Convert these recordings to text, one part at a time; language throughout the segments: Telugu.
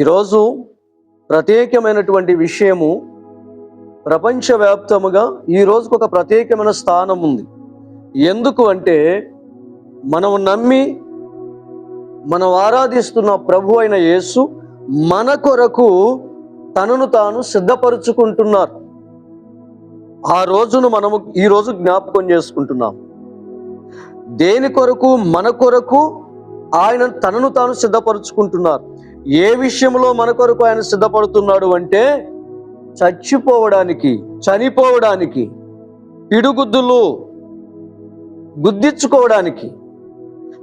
ఈరోజు ప్రత్యేకమైనటువంటి విషయము. ప్రపంచవ్యాప్తముగా ఈ రోజుకు ఒక ప్రత్యేకమైన స్థానం ఉంది. ఎందుకు అంటే మనం నమ్మి మనం ఆరాధిస్తున్న ప్రభు అయిన యేసు మన కొరకు తనను తాను సిద్ధపరుచుకుంటున్నారు. ఆ రోజును మనము ఈరోజు జ్ఞాపకం చేసుకుంటున్నాం. దేని కొరకు? మన కొరకు ఆయన తనను తాను సిద్ధపరుచుకుంటున్నారు. ఏ విషయంలో మన కొరకు ఆయన సిద్ధపడుతున్నాడు అంటే చనిపోవడానికి, పిడుగుద్దులు గుద్దించుకోవడానికి,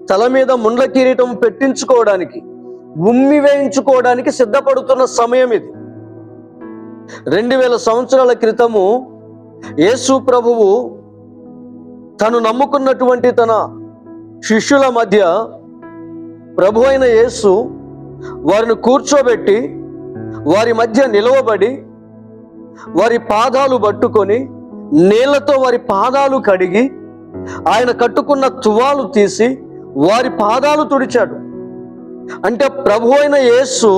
తల మీద ముండ్ల కిరీటం పెట్టించుకోవడానికి, ఉమ్మి వేయించుకోవడానికి సిద్ధపడుతున్న సమయం ఇది. 2000 సంవత్సరాల క్రితము యేసు ప్రభువు తను నమ్ముకున్నటువంటి తన శిష్యుల మధ్య ప్రభు అయిన యేసు వారిని కూర్చోబెట్టి వారి మధ్య నిలవబడి వారి పాదాలు పట్టుకొని నీళ్లతో వారి పాదాలు కడిగి ఆయన కట్టుకున్న తువాలు తీసి వారి పాదాలు తుడిచాడు. అంటే ప్రభు అయిన యేసు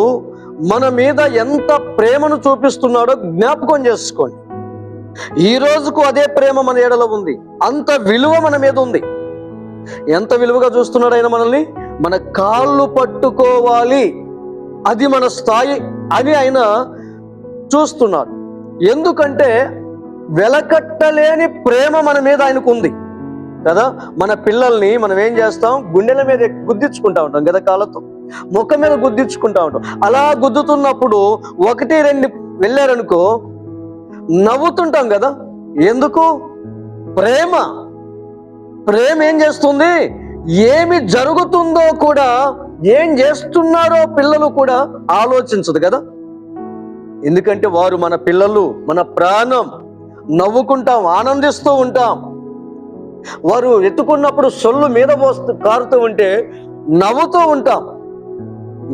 మన మీద ఎంత ప్రేమను చూపిస్తున్నాడో జ్ఞాపకం చేసుకోండి. ఈ రోజుకు అదే ప్రేమ మన ఎడల ఉంది. అంత విలువ మన మీద ఉంది. ఎంత విలువగా చూస్తున్నాడు ఆయన మనల్ని. మన కాళ్ళు పట్టుకోవాలి, అది మన స్థాయి అని ఆయన చూస్తున్నాడు. ఎందుకంటే వెలకట్టలేని ప్రేమ మన మీద ఆయనకు ఉంది కదా. మన పిల్లల్ని మనం ఏం చేస్తాం? గుండెల మీద గుద్దించుకుంటా ఉంటాం కదా, కాళ్ళతో ముఖం మీద గుద్దించుకుంటా ఉంటాం. అలా గుద్దుతున్నప్పుడు 1-2 వెళ్ళారనుకో నవ్వుతుంటాం కదా. ఎందుకు? ప్రేమ ఏం చేస్తుంది? ఏమి జరుగుతుందో కూడా, ఏం చేస్తున్నారో పిల్లలు కూడా ఆలోచించదు కదా. ఎందుకంటే వారు మన పిల్లలు, మన ప్రాణం. నవ్వుకుంటాం, ఆనందిస్తూ ఉంటాం. వారు ఎత్తుకున్నప్పుడు సొల్లు మీద కారుతూ ఉంటే నవ్వుతూ ఉంటాం.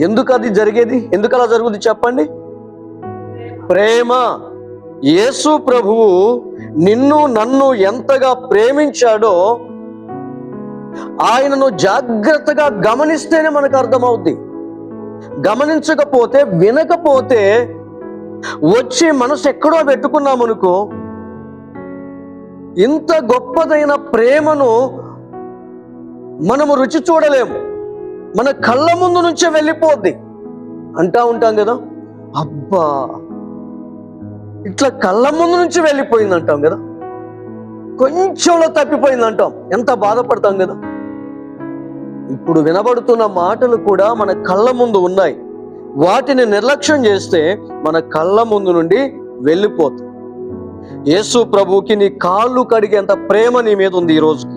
ఎందుకు అది జరిగేది? ఎందుకు అలా జరుగుతుంది చెప్పండి? ప్రేమ. యేసు ప్రభువు నిన్ను నన్ను ఎంతగా ప్రేమించాడో ఆయనను జాగ్రత్తగా గమనిస్తేనే మనకు అర్థమవుద్ది. గమనించకపోతే, వినకపోతే వచ్చి మనసు ఎక్కడో పెట్టుకున్నామనుకో, ఇంత గొప్పదైన ప్రేమను మనము రుచి చూడలేము. మన కళ్ళ ముందు నుంచే వెళ్ళిపోద్ది. అంటా ఉంటాం కదా, అబ్బా ఇట్లా కళ్ళ ముందు నుంచి వెళ్ళిపోయింది అంటాం కదా. కొంచెంలో తప్పిపోయింది అంటాం, ఎంత బాధపడతాం కదా. ఇప్పుడు వినబడుతున్న మాటలు కూడా మన కళ్ళ ముందు ఉన్నాయి. వాటిని నిర్లక్ష్యం చేస్తే మన కళ్ళ ముందు నుండి వెళ్ళిపోతుంది. యేసు ప్రభువుకి నీ కాళ్ళు కడిగేంత ప్రేమ నీ మీద ఉంది. ఈ రోజుకి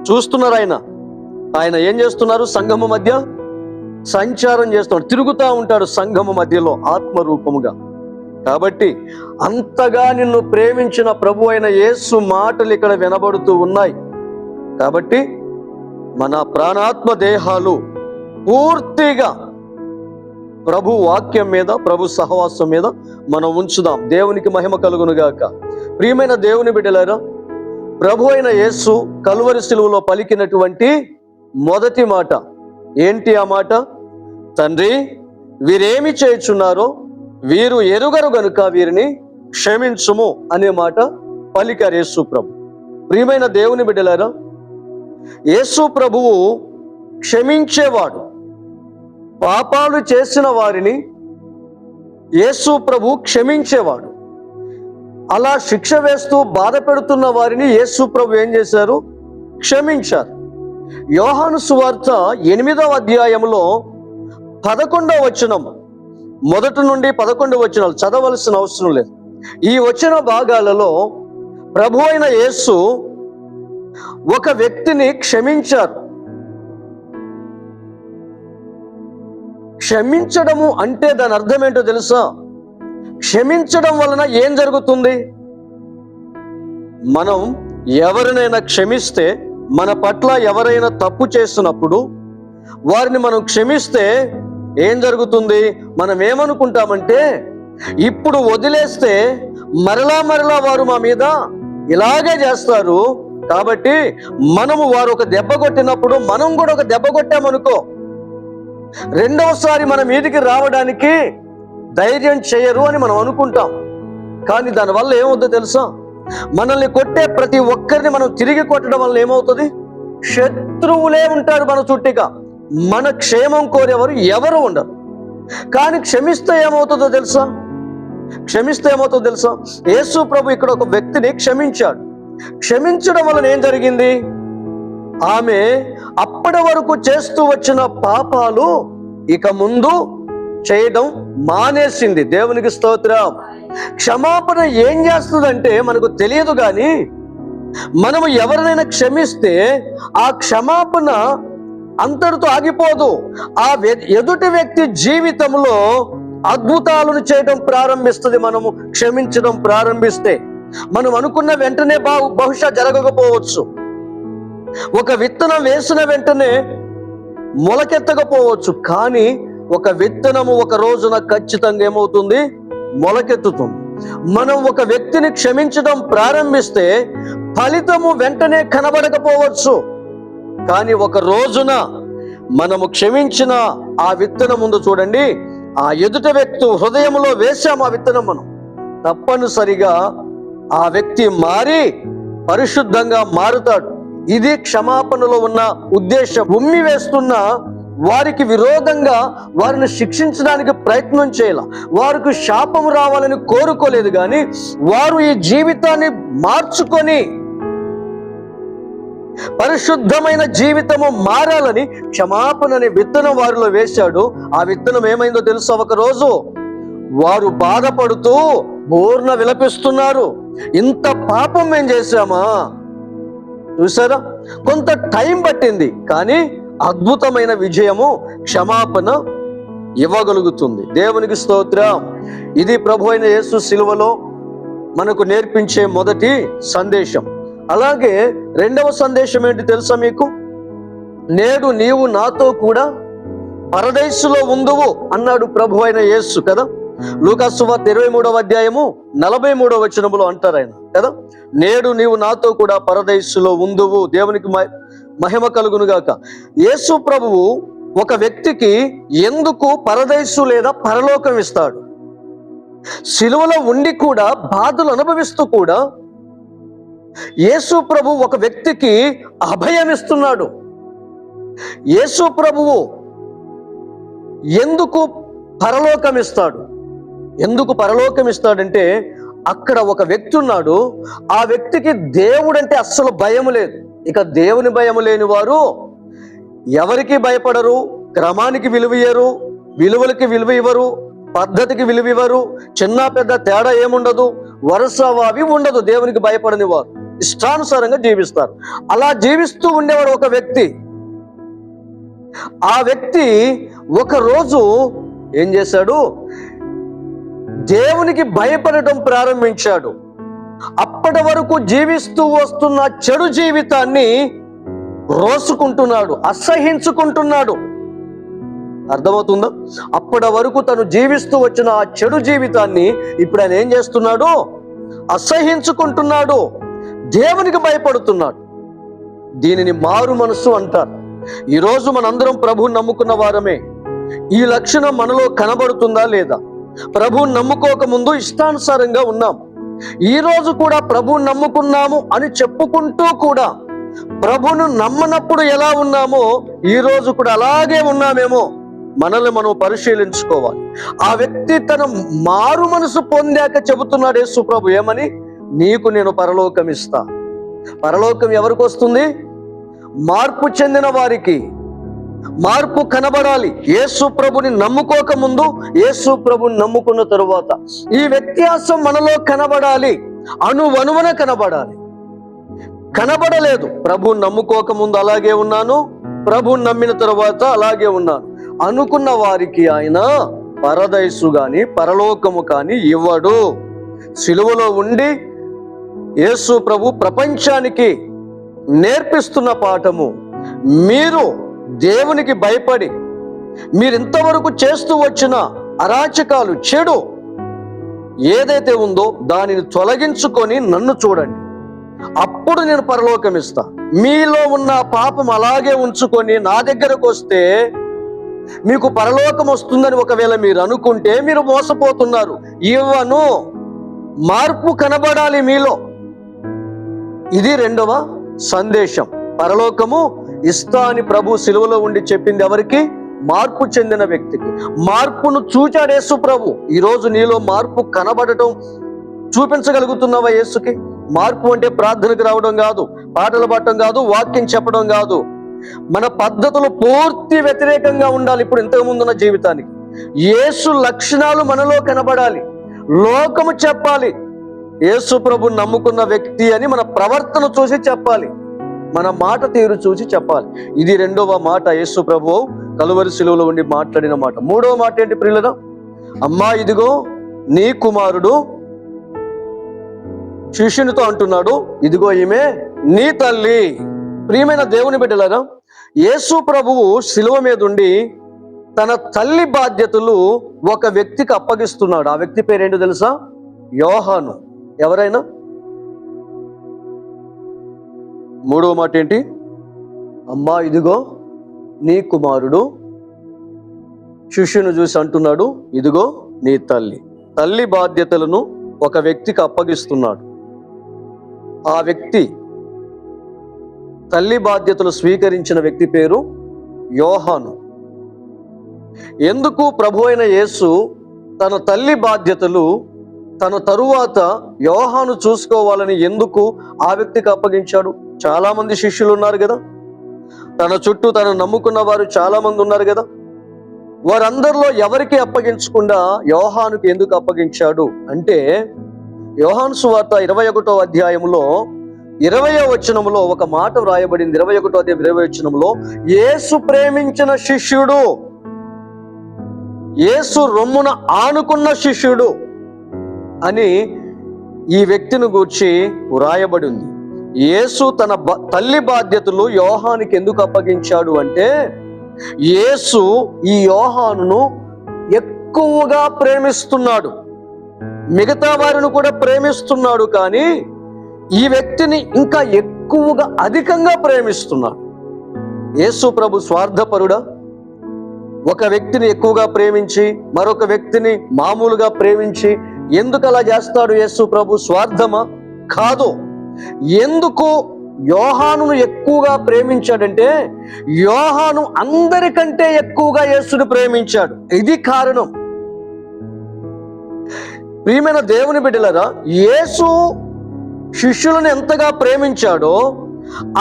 చూస్తున్నారు ఆయన ఏం చేస్తున్నారు? సంఘము మధ్య సంచారం చేస్తున్నాడు, తిరుగుతూ ఉంటాడు సంఘము మధ్యలో ఆత్మరూపముగా. కాబట్టి అంతగా నిన్ను ప్రేమించిన ప్రభు అయిన యేసు మాటలు ఇక్కడ వినబడుతూ ఉన్నాయి. కాబట్టి మన ప్రాణాత్మ దేహాలు పూర్తిగా ప్రభు వాక్యం మీద, ప్రభు సహవాసం మీద మనం ఉంచుదాం. దేవునికి మహిమ కలుగునుగాక. ప్రియమైన దేవుని బిడ్డలారా, ప్రభు అయిన యేసు కలువరి శిలువలో పలికినటువంటి మొదటి మాట ఏంటి? ఆ మాట, తండ్రి వీరేమి చేయుచున్నారో వీరు ఎరుగరు గనుక వీరిని క్షమించుము అనే మాట పలికారు యేసు ప్రభు. ప్రియమైన దేవుని బిడ్డలారా, యేసు ప్రభువు క్షమించేవాడు. పాపాలు చేసిన వారిని యేసు ప్రభు క్షమించేవాడు. అలా శిక్ష వేస్తూ బాధ పెడుతున్న వారిని యేసు ప్రభు ఏం చేశారు? క్షమించారు. యోహాను సువార్త 8వ అధ్యాయంలో 11వ వచనం, మొదటి నుండి 11 వచనాలు చదవలసిన అవసరం లేదు. ఈ వచన భాగాలలో ప్రభు అయిన యేసు ఒక వ్యక్తిని క్షమించారు. క్షమించడము అంటే దాని అర్థం ఏంటో తెలుసా? క్షమించడం వలన ఏం జరుగుతుంది? మనం ఎవరినైనా క్షమిస్తే, మన పట్ల ఎవరైనా తప్పు చేస్తున్నప్పుడు వారిని మనం క్షమిస్తే ఏం జరుగుతుంది? మనం ఏమనుకుంటామంటే, ఇప్పుడు వదిలేస్తే మరలా వారు మా మీద ఇలాగే చేస్తారు కాబట్టి మనము వారు ఒక దెబ్బ కొట్టినప్పుడు మనం కూడా ఒక దెబ్బ కొట్టామనుకో, రెండవసారి మన మీదికి రావడానికి ధైర్యం చేయరు అని మనం అనుకుంటాం. కానీ దానివల్ల ఏమవుతుందో తెలుసా? మనల్ని కొట్టే ప్రతి ఒక్కరిని మనం తిరిగి కొట్టడం వల్ల ఏమవుతుంది? శత్రువులే ఉంటారు మన చుట్టిగా. మన క్షేమం కోరేవారు ఎవరు ఉండరు. కానీ క్షమిస్తే ఏమవుతుందో తెలుసా? యేసు ప్రభు ఇక్కడ ఒక వ్యక్తిని క్షమించాడు. క్షమించడం వలన ఏం జరిగింది? ఆమె అప్పటి వరకు చేస్తూ వచ్చిన పాపాలు ఇక ముందు చేయడం మానేసింది. దేవునికి స్తోత్రం. క్షమాపణ ఏం చేస్తుందంటే మనకు తెలియదు, కానీ మనము ఎవరినైనా క్షమిస్తే ఆ క్షమాపణ అంతటితో ఆగిపోదు. ఆ ఎదుటి వ్యక్తి జీవితంలో అద్భుతాలను చేయడం ప్రారంభిస్తుంది. మనము క్షమించడం ప్రారంభిస్తే మనం అనుకున్న వెంటనే బహుశా జరగకపోవచ్చు. ఒక విత్తనం వేసిన వెంటనే మొలకెత్తకపోవచ్చు. కానీ ఒక విత్తనము ఒక రోజున ఖచ్చితంగా ఏమవుతుంది? మొలకెత్తుతుంది. మనం ఒక వ్యక్తిని క్షమించడం ప్రారంభిస్తే ఫలితము వెంటనే కనబడకపోవచ్చు. కానీ ఒక రోజున మనము క్షమించిన ఆ విత్తనం ముందు చూడండి, ఆ ఎదుటి వ్యక్తి హృదయంలో వేశాము ఆ విత్తనం, మనం తప్పనిసరిగా ఆ వ్యక్తి మారి పరిశుద్ధంగా మారుతాడు. ఇది క్షమాపణలో ఉన్న ఉద్దేశం. ఉమ్మి వేస్తున్న వారికి విరోధంగా వారిని శిక్షించడానికి ప్రయత్నం చేయాల. వారికి శాపం రావాలని కోరుకోలేదు, కానీ వారు ఈ జీవితాన్ని మార్చుకొని పరిశుద్ధమైన జీవితము మారాలని క్షమాపణ అనే విత్తనం వారిలో వేశాడు. ఆ విత్తనం ఏమైందో తెలుసా? ఒక రోజు వారు బాధపడుతూ బోర్న విలపిస్తున్నారు. ఇంత పాపం మేము చేశామా? చూసారా? కొంత టైం పట్టింది, కానీ అద్భుతమైన విజయము క్షమాపణ ఇవ్వగలుగుతుంది. దేవునికి స్తోత్రం. ఇది ప్రభు అయిన యేసు శిలువలో మనకు నేర్పించే మొదటి సందేశం. అలాగే రెండవ సందేశం ఏంటి తెలుసా మీకు? నేడు నీవు నాతో కూడా పరదైసులో ఉందువు అన్నాడు ప్రభు అయిన యేసు కదా. లూకాసు సువార్త 23వ అధ్యాయము 43వ వచనములో అంటారు ఆయన కదా, నేడు నీవు నాతో కూడా పరదైసులో ఉందువు. దేవునికి మహిమ కలుగును గాక. యేసు ప్రభువు ఒక వ్యక్తికి ఎందుకు పరదైసు లేదా పరలోకం ఇస్తాడు? సిలువలో ఉండి కూడా బాధలు అనుభవిస్తూ కూడా యేసు ప్రభు ఒక వ్యక్తికి అభయం ఇస్తున్నాడు. యేసు ప్రభువు ఎందుకు పరలోకం ఇస్తాడు? ఎందుకు పరలోకం ఇస్తాడంటే అక్కడ ఒక వ్యక్తి ఉన్నాడు. ఆ వ్యక్తికి దేవుడంటే అస్సలు భయం లేదు. ఇక దేవుని భయం లేని వారు ఎవరికి భయపడరు, క్రమానికి విలువ ఇయ్యరు, విలువలకి విలువ ఇవ్వరు, పద్ధతికి విలువ ఇవ్వరు, చిన్న పెద్ద తేడా ఏముండదు, వరుస అవి ఉండదు. దేవునికి భయపడని వారు ఇష్టానుసారంగా జీవిస్తారు. అలా జీవిస్తూ ఉండేవాడు ఒక వ్యక్తి. ఆ వ్యక్తి ఒక రోజు ఏం చేశాడు? దేవునికి భయపడటం ప్రారంభించాడు. అప్పటి వరకు జీవిస్తూ వస్తున్న చెడు జీవితాన్ని రోసుకుంటున్నాడు, అసహించుకుంటున్నాడు. అర్థమవుతుందా? అప్పటి వరకు తను జీవిస్తూ వచ్చిన ఆ చెడు జీవితాన్ని ఇప్పుడు ఆయన ఏం చేస్తున్నాడు? అసహించుకుంటున్నాడు, దేవునికి భయపడుతున్నాడు. దీనిని మారు మనస్సు అంటారు. ఈరోజు మనందరం ప్రభువుని నమ్ముకున్న వారమే. ఈ లక్షణం మనలో కనబడుతుందా లేదా? ప్రభువుని నమ్ముకోక ముందు ఇష్టానుసారంగా ఉన్నాం. ఈ రోజు కూడా ప్రభువుని నమ్ముకున్నాము అని చెప్పుకుంటూ కూడా ప్రభువును నమ్మనప్పుడు ఎలా ఉన్నామో ఈ రోజు కూడా అలాగే ఉన్నామేమో మనల్ని మనం పరిశీలించుకోవాలి. ఆ వ్యక్తి తన మారు మనసు పొందాక చెబుతున్నాడు యేసు ప్రభు ఏమని? నీకు నేను పరలోకం ఇస్తా. పరలోకం ఎవరికి వస్తుంది? మార్పు చెందిన వారికి. మార్పు కనబడాలి. యేసు ప్రభుని నమ్ముకోక ముందు, యేసు ప్రభుని నమ్ముకున్న తరువాత ఈ వ్యత్యాసం మనలో కనబడాలి, అణువణువున కనబడాలి. కనబడలేదు. ప్రభుని నమ్ముకోక ముందు అలాగే ఉన్నాను, ప్రభుని నమ్మిన తరువాత అలాగే ఉన్నాను అనుకున్న వారికి ఆయన పరదైసు గాని పరలోకము కాని ఇవ్వడు. సిలువలో ఉండి యేసు ప్రభు ప్రపంచానికి నేర్పిస్తున్న పాఠము, మీరు దేవునికి భయపడి మీరు ఇంతవరకు చేస్తూ వచ్చిన అరాచకాలు, చెడు ఏదైతే ఉందో దానిని తొలగించుకొని నన్ను చూడండి, అప్పుడు నేను పరలోకం ఇస్తా. మీలో ఉన్న పాపం అలాగే ఉంచుకొని నా దగ్గరకు వస్తే మీకు పరలోకం వస్తుందని ఒకవేళ మీరు అనుకుంటే మీరు మోసపోతున్నారు. ఇవ్వను. మార్పు కనబడాలి మీలో. ఇది రెండవ సందేశం. పరలోకము ఇస్తా అని ప్రభు సిలువలో ఉండి చెప్పింది ఎవరికి? మార్పు చెందిన వ్యక్తికి. మార్పును చూచాడు యేసు ప్రభు. ఈరోజు నీలో మార్పు కనబడటం చూపించగలుగుతున్నావా యేసుకి? మార్పు అంటే ప్రార్థనకు రావడం కాదు, పాటలు పాడటం కాదు, వాక్యం చెప్పడం కాదు. మన పద్ధతులు పూర్తి వ్యతిరేకంగా ఉండాలి ఇప్పుడు ఇంతకు ముందున్న జీవితానికి. యేసు లక్షణాలు మనలో కనబడాలి. లోకము చెప్పాలి యేసు ప్రభు నమ్ముకున్న వ్యక్తి అని మన ప్రవర్తన చూసి చెప్పాలి, మన మాట తీరు చూసి చెప్పాలి. ఇది రెండవ మాట యేసు ప్రభు కలువరి సిలువలో ఉండి మాట్లాడిన మాట. మూడవ మాట ఏంటి ప్రియులరా? అమ్మా ఇదిగో నీ కుమారుడు. శిష్యునితో అంటున్నాడు, ఇదిగో ఈమె నీ తల్లి. ప్రియమైన దేవుని బిడ్డలారా, యేసు ప్రభువు శిలువ మీద ఉండి తన తల్లి బాధ్యతలు ఒక వ్యక్తికి అప్పగిస్తున్నాడు. ఆ వ్యక్తి పేరేంటో తెలుసా? యోహాను. ఎవరైనా? మూడవ మాట ఏంటి? అమ్మా ఇదిగో నీ కుమారుడు. శిష్యుని చూసి అంటున్నాడు, ఇదిగో నీ తల్లి. తల్లి బాధ్యతలను ఒక వ్యక్తికి అప్పగిస్తున్నాడు. ఆ వ్యక్తి, తల్లి బాధ్యతలు స్వీకరించిన వ్యక్తి పేరు యోహాను. ఎందుకు ప్రభు అయిన యేసు తన తల్లి బాధ్యతలు తన తరువాత యోహాను చూసుకోవాలని ఎందుకు ఆ వ్యక్తికి అప్పగించాడు? చాలా మంది శిష్యులు ఉన్నారు కదా, తన చుట్టూ తను నమ్ముకున్న వారు చాలా మంది ఉన్నారు కదా. వారందరిలో ఎవరికి అప్పగించకుండా యోహానుకి ఎందుకు అప్పగించాడు అంటే, యోహాను సువార్త 21వ అధ్యాయంలో 20వ వచనంలో ఒక మాట వ్రాయబడింది. 21వ అధ్యాయం 20వ వచనంలో, యేసు ప్రేమించిన శిష్యుడు, యేసు రొమ్మున ఆనుకున్న శిష్యుడు అని ఈ వ్యక్తిని గూర్చి వ్రాయబడి ఉంది. యేసు తన తల్లి బాధ్యతలు యోహానుకి ఎందుకు అప్పగించాడు అంటే, యేసు ఈ యోహానును ఎక్కువగా ప్రేమిస్తున్నాడు, మిగతా వారిని కూడా ప్రేమిస్తున్నాడు, కానీ ఈ వ్యక్తిని ఇంకా ఎక్కువగా అధికంగా ప్రేమిస్తున్నాడు. యేసు ప్రభు స్వార్థపరుడా? ఒక వ్యక్తిని ఎక్కువగా ప్రేమించి మరొక వ్యక్తిని మామూలుగా ప్రేమించి ఎందుకు అలా చేస్తాడు యేసు ప్రభు? స్వార్థమా? కాదు. ఎందుకు యోహానును ఎక్కువగా ప్రేమించాడంటే, యోహాను అందరికంటే ఎక్కువగా యేసుని ప్రేమించాడు. ఇది కారణం. ప్రియమైన దేవుని బిడ్డలారా, యేసు శిష్యులను ఎంతగా ప్రేమించాడో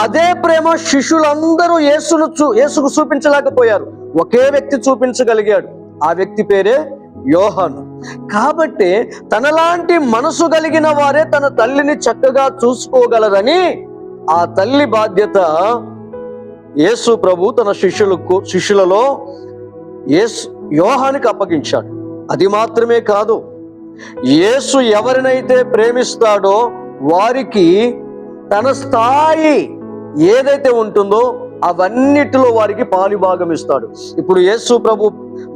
అదే ప్రేమ శిష్యులందరూ యేసుకు చూపించలేకపోయారు. ఒకే వ్యక్తి చూపించగలిగాడు. ఆ వ్యక్తి పేరే యోహాను. కాబట్టి తనలాంటి మనసు కలిగిన వారే తన తల్లిని చక్కగా చూసుకోగలరని ఆ తల్లి బాధ్యత యేసు ప్రభు తన శిష్యులలో యోహానికి అప్పగించాడు. అది మాత్రమే కాదు, యేసు ఎవరినైతే ప్రేమిస్తాడో వారికి తన స్థాయి ఏదైతే ఉంటుందో అవన్నిటిలో వారికి పాలుభాగం ఇస్తాడు. ఇప్పుడు యేసు ప్రభు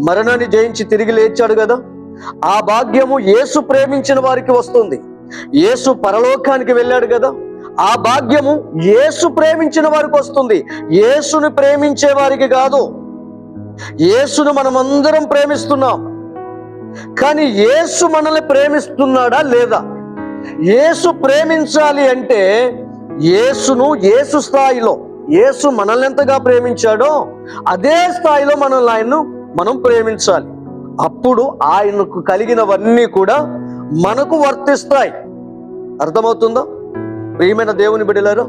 మరణాన్ని జయించి తిరిగి లేచాడు కదా, ఆ భాగ్యము యేసు ప్రేమించిన వారికి వస్తుంది. యేసు పరలోకానికి వెళ్ళాడు కదా, ఆ భాగ్యము యేసు ప్రేమించిన వారికి వస్తుంది. యేసుని ప్రేమించే వారికి కాదు. యేసును మనమందరం ప్రేమిస్తున్నాం, కానీ యేసు మనల్ని ప్రేమిస్తున్నాడా లేదా? యేసు ప్రేమించాలి అంటే యేసును యేసు స్థాయిలో, యేసు మనల్ని ఎంతగా ప్రేమించాడో అదే స్థాయిలో మనం ప్రేమించాలి. అప్పుడు ఆయనకు కలిగినవన్నీ కూడా మనకు వర్తిస్తాయి. అర్థమవుతుందా ప్రియమైన దేవుని బిడ్డలారా?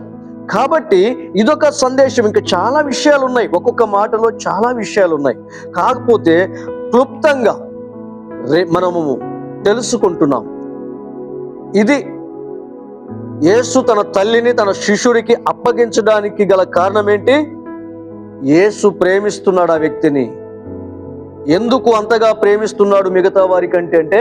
కాబట్టి ఇదొక సందేశం. ఇంకా చాలా విషయాలు ఉన్నాయి, ఒక్కొక్క మాటలో చాలా విషయాలు ఉన్నాయి. కాకపోతే క్లుప్తంగా మనము తెలుసుకుంటున్నాం. ఇది యేసు తన తల్లిని తన శిష్యుడికి అప్పగించడానికి గల కారణం ఏంటి? యేసు ప్రేమిస్తున్నాడు ఆ వ్యక్తిని. ఎందుకు అంతగా ప్రేమిస్తున్నాడు మిగతా వారి కంటే అంటే,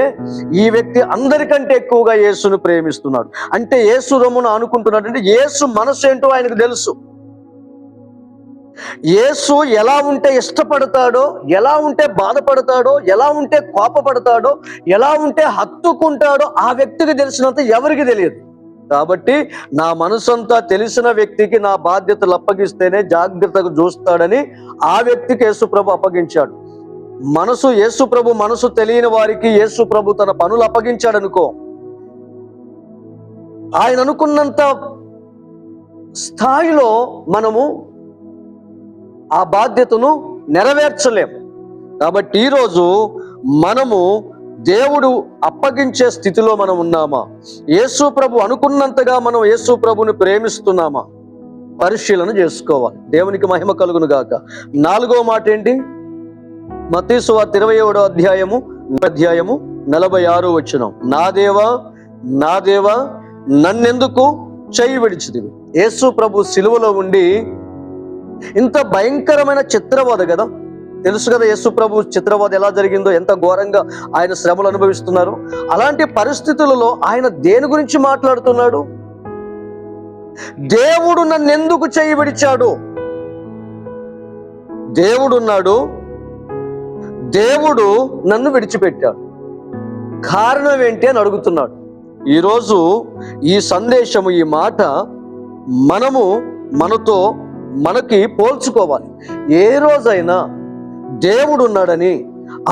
ఈ వ్యక్తి అందరికంటే ఎక్కువగా యేసును ప్రేమిస్తున్నాడు. అంటే యేసు రొమ్మును అనుకుంటున్నాడు అంటే యేసు మనసు ఏంటో ఆయనకు తెలుసు. యేసు ఎలా ఉంటే ఇష్టపడతాడో, ఎలా ఉంటే బాధపడతాడో, ఎలా ఉంటే కోపపడతాడో, ఎలా ఉంటే హత్తుకుంటాడో ఆ వ్యక్తికి తెలిసినంత ఎవరికి తెలియదు. కాబట్టి నా మనసంతా తెలిసిన వ్యక్తికి నా బాధ్యతలు అప్పగిస్తేనే జాగ్రత్తగా చూస్తాడని ఆ వ్యక్తికి యేసుప్రభు అప్పగించాడు. యేసుప్రభు మనసు తెలియని వారికి యేసుప్రభు తన పనులు అప్పగించాడు అనుకో, ఆయన అనుకున్నంత స్థాయిలో మనము ఆ బాధ్యతను నెరవేర్చలేము. కాబట్టి ఈరోజు మనము దేవుడు అప్పగించే స్థితిలో మనం ఉన్నామా? యేసు ప్రభు అనుకున్నంతగా మనం యేసు ప్రభుని ప్రేమిస్తున్నామా? పరిశీలన చేసుకోవాలి. దేవునికి మహిమ కలుగును గాక. 4వ మాట ఏంటి? మత్తయి సువార్త 27వ అధ్యాయము 46వ వచనం. నా దేవా నా దేవా నన్నెందుకు చెయ్యి విడిచితివి? యేసు ప్రభు సిలువలో ఉండి ఇంత భయంకరమైన చిత్రవద కదా, తెలుసు కదా యేసు ప్రభు చిత్రవద ఎలా జరిగిందో, ఎంత ఘోరంగా ఆయన శ్రమలు అనుభవిస్తున్నారు. అలాంటి పరిస్థితులలో ఆయన దేని గురించి మాట్లాడుతున్నాడు? దేవుడు నన్నెందుకు చెయ్యి విడిచాడు? దేవుడున్నాడు, దేవుడు నన్ను విడిచిపెట్టాడు, కారణం ఏంటి అని అడుగుతున్నాడు. ఈరోజు ఈ సందేశము, ఈ మాట మనకి పోల్చుకోవాలి. ఏ రోజైనా దేవుడు ఉన్నాడని,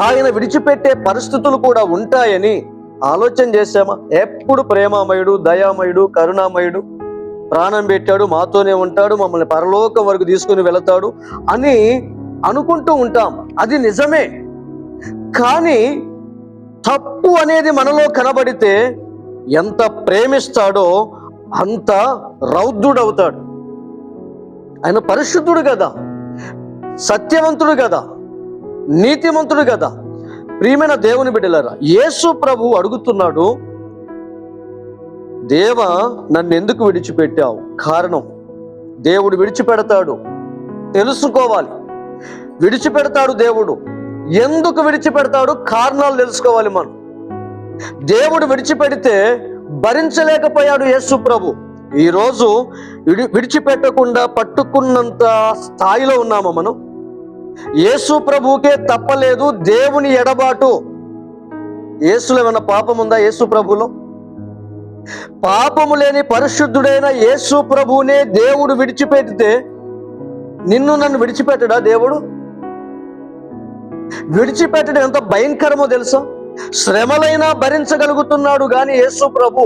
ఆయన విడిచిపెట్టే పరిస్థితులు కూడా ఉంటాయని ఆలోచన చేశామా? ఎప్పుడు ప్రేమామయుడు, దయామయుడు, కరుణామయుడు, ప్రాణం పెట్టాడు, మాతోనే ఉంటాడు, మమ్మల్ని పరలోకం వరకు తీసుకుని వెళతాడు అని అనుకుంటూ ఉంటాం. అది నిజమే. కానీ తప్పు అనేది మనలో కనబడితే ఎంత ప్రేమిస్తాడో అంత రౌద్రుడవుతాడు. ఆయన పరిశుద్ధుడు కదా, సత్యవంతుడు కదా, నీతిమంతుడు కదా. ప్రియమైన దేవుని బిడ్డలారా, యేసు ప్రభు అడుగుతున్నాడు, దేవా నన్ను ఎందుకు విడిచిపెట్టావు? కారణం, దేవుడు విడిచిపెడతాడు, తెలుసుకోవాలి. విడిచిపెడతాడు దేవుడు. ఎందుకు విడిచిపెడతాడు? కారణాలు తెలుసుకోవాలి మనం. దేవుడు విడిచిపెడితే భరించలేకపోయాడు యేసు ప్రభు. ఈరోజు విడిచిపెట్టకుండా పట్టుకున్నంత స్థాయిలో ఉన్నామా మనం? యేసు ప్రభువుకే తప్పలేదు దేవుని ఎడబాటు. యేసులో ఏమైనా పాపం ఉందా? యేసు ప్రభులో పాపము లేని పరిశుద్ధుడైన యేసు ప్రభువునే దేవుడు విడిచిపెడితే నన్ను విడిచిపెట్టడా దేవుడు? విడిచిపెట్టడం ఎంత భయంకరమో తెలుసా? శ్రమలైనా భరించగలుగుతున్నాడు కానీ యేసు ప్రభు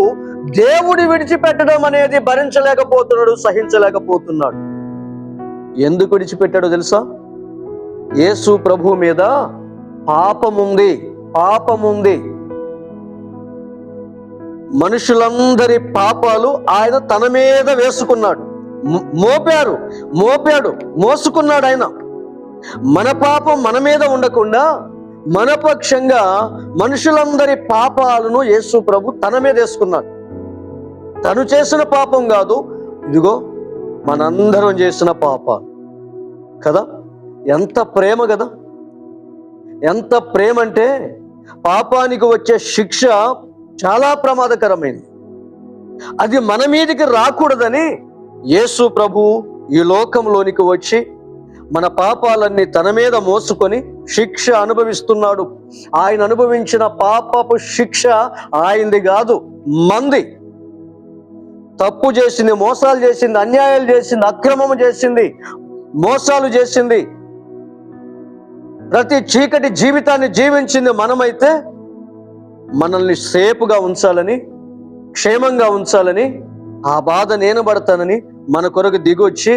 దేవుడి విడిచిపెట్టడం అనేది భరించలేకపోతున్నాడు, సహించలేకపోతున్నాడు. ఎందుకు విడిచిపెట్టాడో తెలుసా? యేసు ప్రభు మీద పాపముంది. మనుషులందరి పాపాలు ఆయన తన మీద వేసుకున్నాడు, మోసుకున్నాడు. ఆయన మన పాపం మన మీద ఉండకుండా మన పక్షంగా మనుషులందరి పాపాలను యేసు ప్రభు తన మీద వేసుకున్నాడు. తను చేసిన పాపం కాదు, ఇదిగో మనందరం చేసిన పాపాలు కదా. ఎంత ప్రేమ కదా, ఎంత ప్రేమ అంటే పాపానికి వచ్చే శిక్ష చాలా ప్రమాదకరమైంది. అది మన మీదికి రాకూడదని యేసు ప్రభు ఈ లోకంలోనికి వచ్చి మన పాపాలన్నీ తన మీద మోసుకొని శిక్ష అనుభవిస్తున్నాడు. ఆయన అనుభవించిన పాపపు శిక్ష ఆయనది కాదు, మంది. తప్పు చేసింది, మోసాలు చేసింది, అన్యాయాలు చేసింది, అక్రమము చేసింది, మోసాలు చేసింది, ప్రతి చీకటి జీవితాన్ని జీవించింది మనమైతే మనల్ని సేఫ్గా ఉంచాలని, క్షేమంగా ఉంచాలని, ఆ బాధ నేను పడతానని మన కొరకు దిగొచ్చి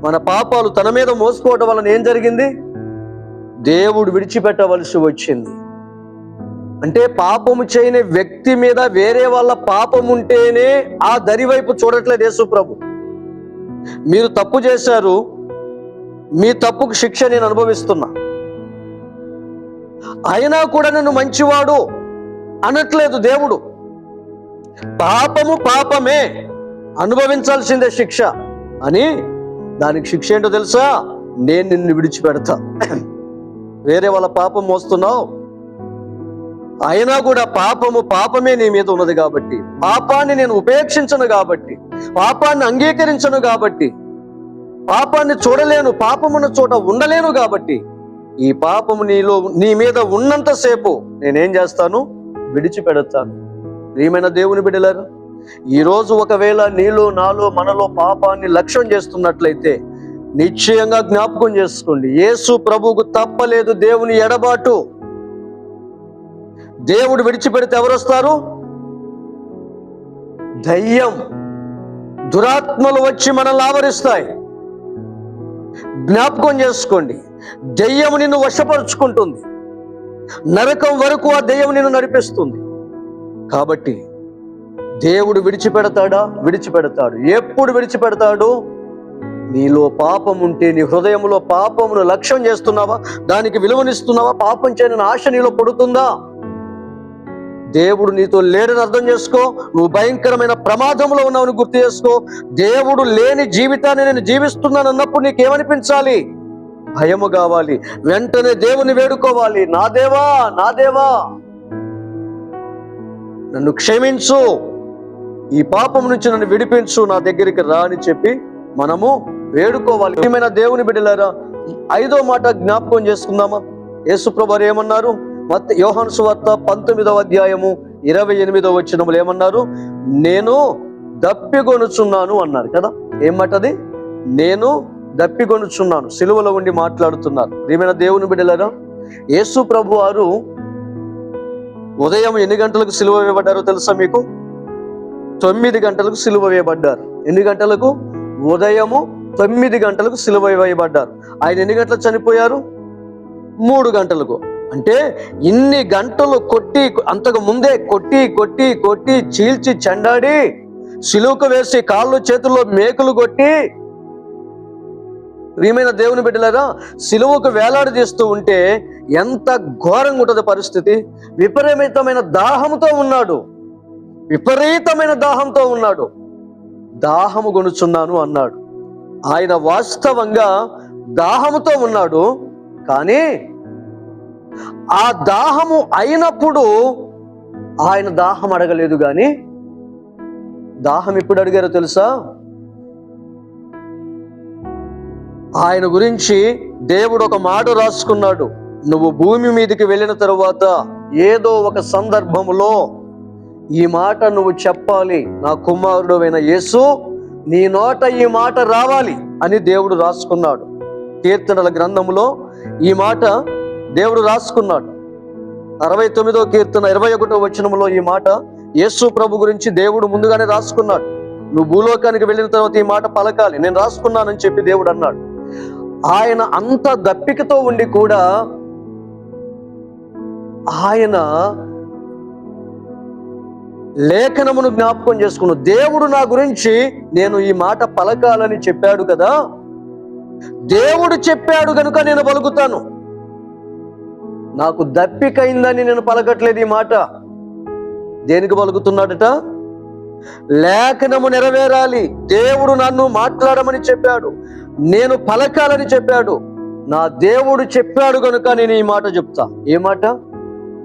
మన పాపాలు తన మీద మోసుకోవడం వలన ఏం జరిగింది? దేవుడు విడిచిపెట్టవలసి వచ్చింది. అంటే పాపము చేయని వ్యక్తి మీద వేరే వాళ్ళ పాపం ఉంటేనే ఆ దరి వైపు చూడట్లేదు యేసు ప్రభు. మీరు తప్పు చేశారు, మీ తప్పుకు శిక్ష నేను అనుభవిస్తున్నా, అయినా కూడా నన్ను మంచివాడు అనట్లేదు దేవుడు. పాపమే, అనుభవించాల్సిందే శిక్ష అని. దానికి శిక్ష ఏంటో తెలుసా? నేను నిన్ను విడిచిపెడతా. వేరే వాళ్ళ పాపం మోస్తున్నావు, అయినా కూడా పాపమే నీ మీద ఉన్నది కాబట్టి, పాపాన్ని నేను ఉపేక్షించను కాబట్టి, పాపాన్ని అంగీకరించను కాబట్టి, పాపాన్ని చూడలేను, పాపమున్న చోట ఉండలేను కాబట్టి, ఈ పాపము నీ మీద ఉన్నంతసేపు నేనేం చేస్తాను? విడిచిపెడతాను. ప్రియమైన దేవుని బిడ్డలారా, ఈరోజు ఒకవేళ నీలో నాలో మనలో పాపాన్ని లక్ష్యం చేస్తున్నట్లయితే నిశ్చయంగా జ్ఞాపకం చేసుకోండి, యేసు ప్రభువుకు తప్పలేదు దేవుని ఎడబాటు. దేవుడు విడిచిపెడితే ఎవరు వస్తారు? దయ్యం, దురాత్మలు వచ్చి మనల్ని ఆవరిస్తాయి. జ్ఞాపకం చేసుకోండి, దయ్యం నిన్ను వశపరుచుకుంటుంది, నరకం వరకు ఆ దయ్యం నిన్ను నడిపిస్తుంది. కాబట్టి దేవుడు విడిచిపెడతాడా? విడిచిపెడతాడు. ఎప్పుడు విడిచిపెడతాడు? నీలో పాపం ఉంటే, నీ హృదయంలో పాపమును లక్ష్యం చేస్తున్నావా? దానికి విలువనిస్తున్నావా? పాపం చేయని ఆశ నీలో పడుతుందా? దేవుడు నీతో లేడని అర్థం చేసుకో. నువ్వు భయంకరమైన ప్రమాదంలో ఉన్నావని గుర్తు చేసుకో. దేవుడు లేని జీవితాన్ని నేను జీవిస్తున్నాను అన్నప్పుడు నీకేమనిపించాలి? భయము కావాలి. వెంటనే దేవుని వేడుకోవాలి, నా దేవా, నా దేవా నన్ను క్షమించు, ఈ పాపం నుంచి నన్ను విడిపించు, నా దగ్గరికి రా అని చెప్పి మనము వేడుకోవాలి. ఏమైనా దేవుని బిడ్డలారా, 5వ మాట జ్ఞాపకం చేసుకుందామా? యేసుప్రభు వారు ఏమన్నారు? యోహాను సువార్త 19వ అధ్యాయము 28వ వచనములు ఏమన్నారు? నేను దప్పిగొనుచున్నాను అన్నారు కదా. ఏం మాట అది? నేను దప్పిగొనుచున్నాను. సిలువలో ఉండి మాట్లాడుతున్నారు. ప్రియమైన దేవుని బిడ్డలారా, యేసు ప్రభు వారు ఉదయం ఎన్ని గంటలకు సిలువ వేయబడ్డారో తెలుసా మీకు? 9 గంటలకు సిలువ వేయబడ్డారు. ఎన్ని గంటలకు? ఉదయము 9 గంటలకు సిలువ వేయబడ్డారు. ఆయన ఎన్ని గంటలకు చనిపోయారు? 3 గంటలకు. అంటే ఇన్ని గంటలు కొట్టి, అంతకు ముందే కొట్టి కొట్టి కొట్టి చీల్చి చెండాడి సిలువకు వేసి కాళ్ళు చేతుల్లో మేకులు కొట్టి, ప్రియమైన దేవుని బిడ్డలారా, సిలువకు వేలాడి తీస్తూ ఉంటే ఎంత ఘోరంగా ఉంటుంది పరిస్థితి. విపరీతమైన దాహంతో ఉన్నాడు, విపరీతమైన దాహంతో ఉన్నాడు. దాహము గొనుచున్నాను అన్నాడు. ఆయన వాస్తవంగా దాహముతో ఉన్నాడు. కానీ ఆ దాహము అయినప్పుడు ఆయన దాహం అడగలేదు. కానీ దాహం ఎప్పుడు అడిగారో తెలుసా? ఆయన గురించి దేవుడు ఒక మాట రాసుకున్నాడు. నువ్వు భూమి మీదకి వెళ్ళిన తరువాత ఏదో ఒక సందర్భంలో ఈ మాట నువ్వు చెప్పాలి, నా కుమారుడు అయిన యేసు, నీ నోట ఈ మాట రావాలి అని దేవుడు రాసుకున్నాడు. కీర్తనల గ్రంథములో ఈ మాట దేవుడు రాసుకున్నాడు. 69వ కీర్తన 21వ వచనంలో ఈ మాట యేసు ప్రభు గురించి దేవుడు ముందుగానే రాసుకున్నాడు. నువ్వు భూలోకానికి వెళ్ళిన తర్వాత ఈ మాట పలకాలి, నేను రాసుకున్నానని చెప్పి దేవుడు అన్నాడు. ఆయన అంత దప్పికతో ఉండి కూడా ఆయన లేఖనమును జ్ఞాపకం చేసుకున్నాడు. దేవుడు నా గురించి నేను ఈ మాట పలకాలని చెప్పాడు కదా, దేవుడు చెప్పాడు కనుక నేను పలుకుతాను. నాకు దప్పికైందని నేను పలకట్లేదు ఈ మాట. దేనికి పలుకుతున్నాడట? లేఖనము నెరవేరాలి, దేవుడు నన్ను మాట్లాడమని చెప్పాడు, నేను పలకాలని చెప్పాడు. నా దేవుడు చెప్పాడు కనుక నేను ఈ మాట చెప్తా. ఏ మాట?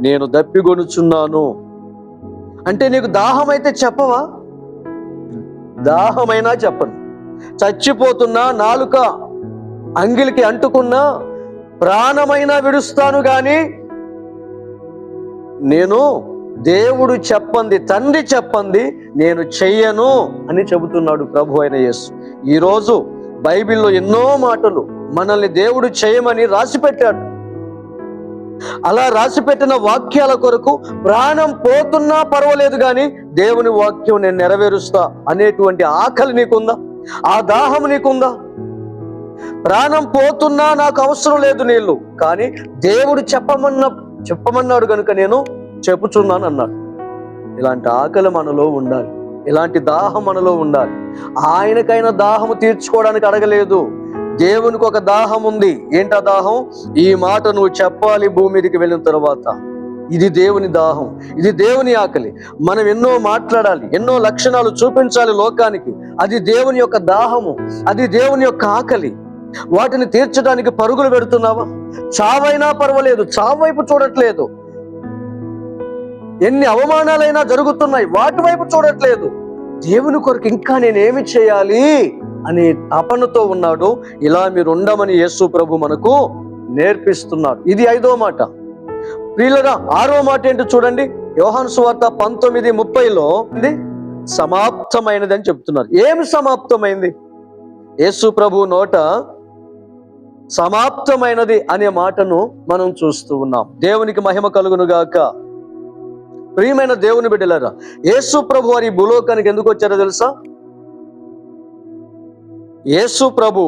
నేను దప్పిగొనుచున్నాను. అంటే నీకు దాహం అయితే చెప్పవా? దాహమైనా చెప్పను. చచ్చిపోతున్నా, నాలుక అంగిలికి అంటుకున్నా, ప్రాణమైనా విడుస్తాను. కానీ నేను దేవుడు చెప్పంది, తండ్రి చెప్పంది నేను చెయ్యను అని చెబుతున్నాడు ప్రభు అయిన యేసు. ఈరోజు బైబిల్లో ఎన్నో మాటలు మనల్ని దేవుడు చేయమని రాసిపెట్టాడు. అలా రాసిపెట్టిన వాక్యాల కొరకు ప్రాణం పోతున్నా పర్వాలేదు, కానీ దేవుని వాక్యం నేను నెరవేరుస్తా అనేటువంటి ఆకలి నీకుందా? ఆ దాహం నీకుందా? ప్రాణం పోతున్నా నాకు అవసరం లేదు నీళ్ళు, కానీ దేవుడు చెప్పమన్నాడు కనుక నేను చెప్పుచున్నాను అన్నాడు. ఇలాంటి ఆకలి మనలో ఉండాలి, ఇలాంటి దాహం మనలో ఉండాలి. ఆయనకైనా దాహము తీర్చుకోవడానికి అడగలేదు, దేవునికి ఒక దాహం ఉంది. ఏంటా దాహం? ఈ మాట నువ్వు చెప్పాలి భూమి మీదకి వెళ్ళిన తర్వాత. ఇది దేవుని దాహం, ఇది దేవుని ఆకలి. మనం ఎన్నో మాట్లాడాలి, ఎన్నో లక్షణాలు చూపించాలి లోకానికి. అది దేవుని యొక్క దాహము, అది దేవుని యొక్క ఆకలి. వాటిని తీర్చడానికి పరుగులు పెడుతున్నావా? చావైనా పర్వాలేదు, చావు వైపు చూడట్లేదు. ఎన్ని అవమానాలైనా జరుగుతున్నాయి, వాటి వైపు చూడట్లేదు. దేవుని కొరకు ఇంకా నేనేమి చేయాలి అనే తపనతో ఉన్నాడు. ఇలా మీరు ఉండమని యేసు ప్రభు మనకు నేర్పిస్తున్నాడు. ఇది 5వ మాట. ప్రియులరా, 6వ మాట ఏంటో చూడండి. యోహాను సువార్త 19:30లో సమాప్తమైనది అని చెప్తున్నారు. ఏమి సమాప్తమైంది? యేసు ప్రభు నోట సమాప్తమైనది అనే మాటను మనం చూస్తూ ఉన్నాం. దేవునికి మహిమ కలుగును గాక. ప్రియమైన దేవుని బిడ్డలారా, యేసు ప్రభు వారి భూలోకానికి ఎందుకు వచ్చారో తెలుసా? యేసు ప్రభు